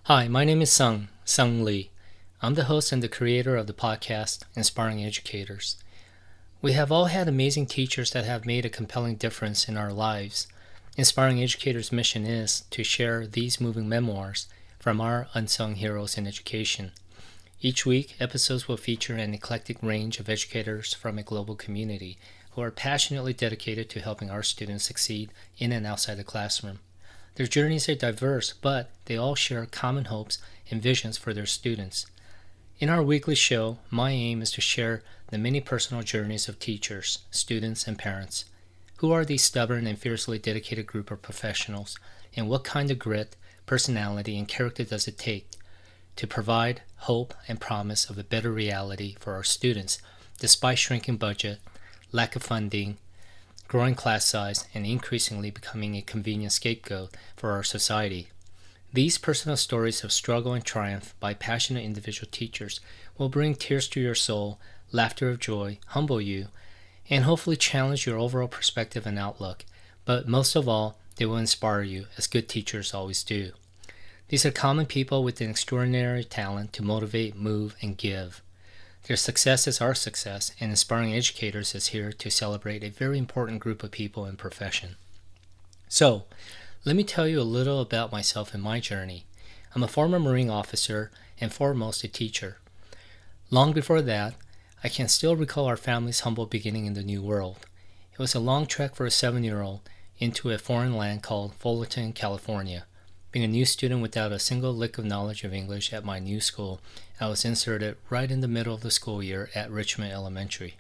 Hi, my name is Sung Lee. I'm the host and the creator of the podcast, Inspiring Educators. We have all had amazing teachers that have made a compelling difference in our lives. Inspiring Educators' mission is to share these moving memoirs from our unsung heroes in education. Each week, episodes will feature an eclectic range of educators from a global community who are passionately dedicated to helping our students succeed in and outside the classroom. Their journeys are diverse, but they all share common hopes and visions for their students. In our weekly show, my aim is to share the many personal journeys of teachers, students, and parents. Who are these stubborn and fiercely dedicated group of professionals, and what kind of grit, personality, and character does it take to provide hope and promise of a better reality for our students, despite shrinking budget, lack of funding, growing class size, and increasingly becoming a convenient scapegoat for our society? These personal stories of struggle and triumph by passionate individual teachers will bring tears to your soul, laughter of joy, humble you, and hopefully challenge your overall perspective and outlook. But most of all, they will inspire you, as good teachers always do. These are common people with an extraordinary talent to motivate, move, and give. Their success is our success, and Inspiring Educators is here to celebrate a very important group of people in profession. So, let me tell you a little about myself and my journey. I'm a former Marine officer and foremost a teacher. Long before that, I can still recall our family's humble beginning in the New World. It was a long trek for a 7-year-old into a foreign land called Fullerton, California. Being a new student without a single lick of knowledge of English at my new school, I was inserted right in the middle of the school year at Richmond Elementary.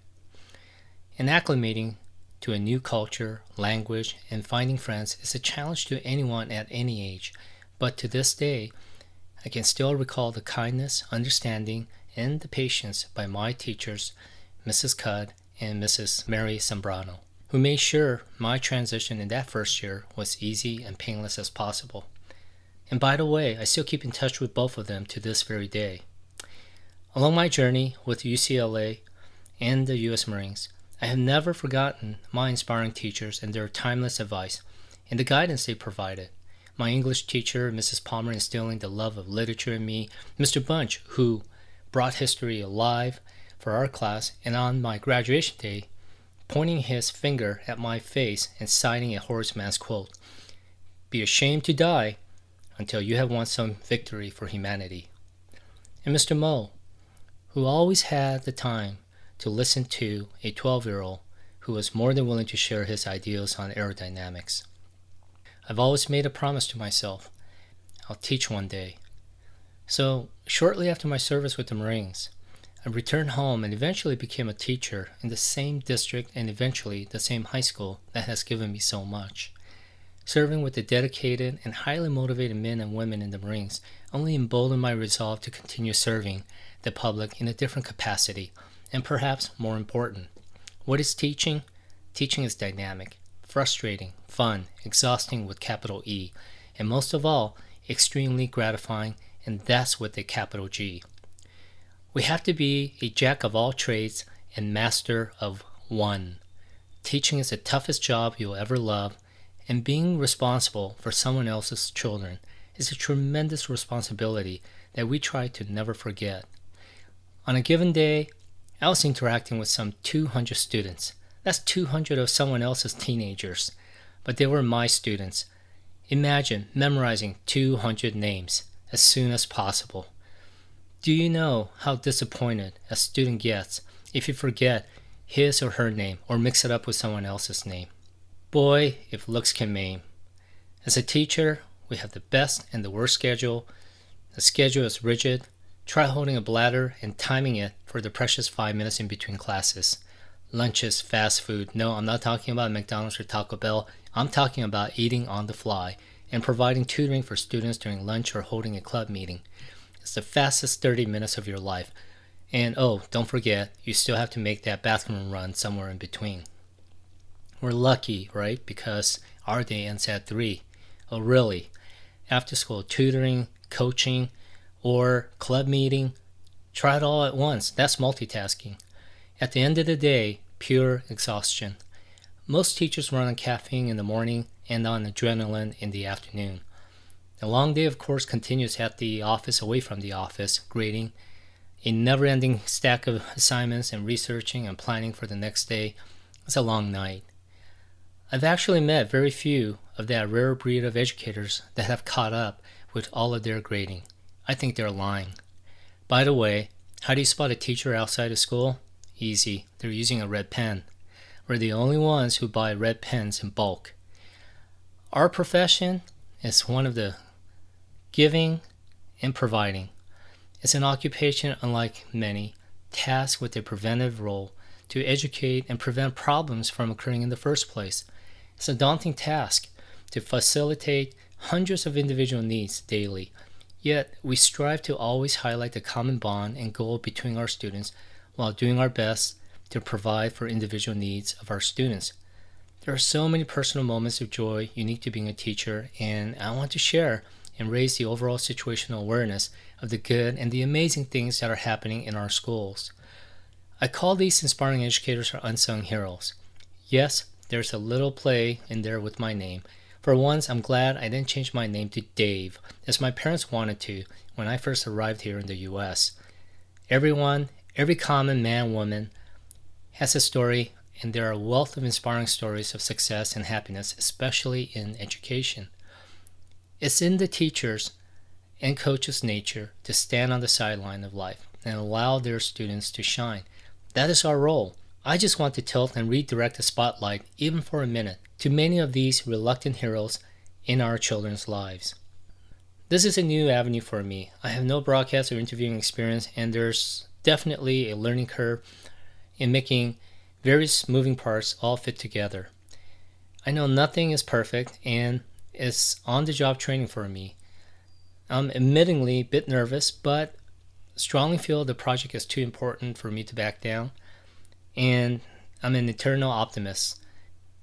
And acclimating to a new culture, language, and finding friends is a challenge to anyone at any age, but to this day, I can still recall the kindness, understanding, and the patience by my teachers, Mrs. Cudd and Mrs. Mary Zambrano, who made sure my transition in that first year was easy and painless as possible. And by the way, I still keep in touch with both of them to this very day. Along my journey with UCLA and the U.S. Marines, I have never forgotten my inspiring teachers and their timeless advice and the guidance they provided. My English teacher, Mrs. Palmer, instilling the love of literature in me, Mr. Bunch, who brought history alive for our class, and on my graduation day, pointing his finger at my face and citing a Horace Mann's quote, "Be ashamed to die until you have won some victory for humanity." And Mr. Moe, who always had the time to listen to a 12-year-old who was more than willing to share his ideas on aerodynamics. I've always made a promise to myself, I'll teach one day. So, shortly after my service with the Marines, I returned home and eventually became a teacher in the same district and eventually the same high school that has given me so much. Serving with the dedicated and highly motivated men and women in the Marines only emboldened my resolve to continue serving the public in a different capacity, and perhaps more important. What is teaching? Teaching is dynamic, frustrating, fun, exhausting with capital E, and most of all, extremely gratifying, and that's with a capital G. We have to be a jack of all trades and master of one. Teaching is the toughest job you'll ever love, and being responsible for someone else's children is a tremendous responsibility that we try to never forget. On a given day, I was interacting with some 200 students. That's 200 of someone else's teenagers, but they were my students. Imagine memorizing 200 names as soon as possible. Do you know how disappointed a student gets if you forget his or her name or mix it up with someone else's name? Boy, if looks can maim. As a teacher, we have the best and the worst schedule. The schedule is rigid. Try holding a bladder and timing it for the precious 5 minutes in between classes. Lunch is fast food. No, I'm not talking about McDonald's or Taco Bell. I'm talking about eating on the fly and providing tutoring for students during lunch or holding a club meeting. It's the fastest 30 minutes of your life. And oh, don't forget, you still have to make that bathroom run somewhere in between. We're lucky, right? Because our day ends at 3. Oh, really? After school tutoring, coaching, or club meeting, try it all at once. That's multitasking. At the end of the day, pure exhaustion. Most teachers run on caffeine in the morning and on adrenaline in the afternoon. The long day, of course, continues at the office, away from the office, grading, a never-ending stack of assignments and researching and planning for the next day. It's a long night. I've actually met very few of that rare breed of educators that have caught up with all of their grading. I think they're lying. By the way, how do you spot a teacher outside of school? Easy. They're using a red pen. We're the only ones who buy red pens in bulk. Our profession is one of the giving and providing. It's an occupation unlike many, tasked with a preventive role to educate and prevent problems from occurring in the first place. It's a daunting task to facilitate hundreds of individual needs daily, yet we strive to always highlight the common bond and goal between our students while doing our best to provide for individual needs of our students. There are so many personal moments of joy unique to being a teacher, and I want to share and raise the overall situational awareness of the good and the amazing things that are happening in our schools. I call these inspiring educators our unsung heroes. Yes, there's a little play in there with my name. For once, I'm glad I didn't change my name to Dave, as my parents wanted to when I first arrived here in the U.S. Every common man, woman, has a story, and there are a wealth of inspiring stories of success and happiness, especially in education. It's in the teachers' and coaches' nature to stand on the sideline of life and allow their students to shine. That is our role. I just want to tilt and redirect the spotlight, even for a minute, to many of these reluctant heroes in our children's lives. This is a new avenue for me. I have no broadcast or interviewing experience, and there's definitely a learning curve in making various moving parts all fit together. I know nothing is perfect, and it's on-the-job training for me. I'm admittingly a bit nervous, but strongly feel the project is too important for me to back down, and I'm an eternal optimist.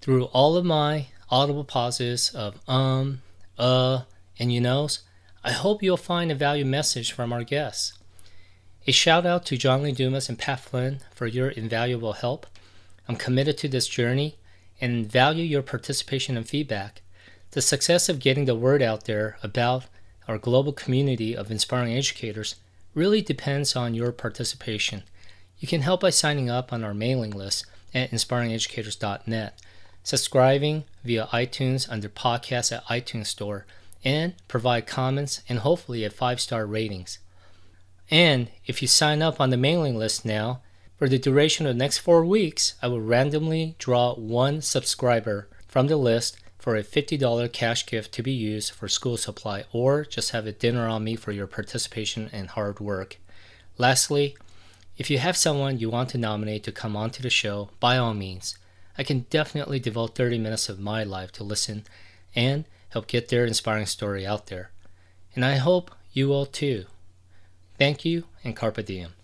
Through all of my audible pauses of and you knows, I hope you'll find a valued message from our guests. A shout out to John Lee Dumas and Pat Flynn for your invaluable help. I'm committed to this journey and value your participation and feedback. The success of getting the word out there about our global community of inspiring educators really depends on your participation. You can help by signing up on our mailing list at inspiringeducators.net, subscribing via iTunes under Podcasts at iTunes Store, and provide comments and hopefully a 5-star ratings. And if you sign up on the mailing list now, for the duration of the next 4 weeks, I will randomly draw one subscriber from the list for a $50 cash gift to be used for school supply, or just have a dinner on me for your participation and hard work. Lastly, if you have someone you want to nominate to come onto the show, by all means. I can definitely devote 30 minutes of my life to listen and help get their inspiring story out there. And I hope you will too. Thank you, and carpe diem.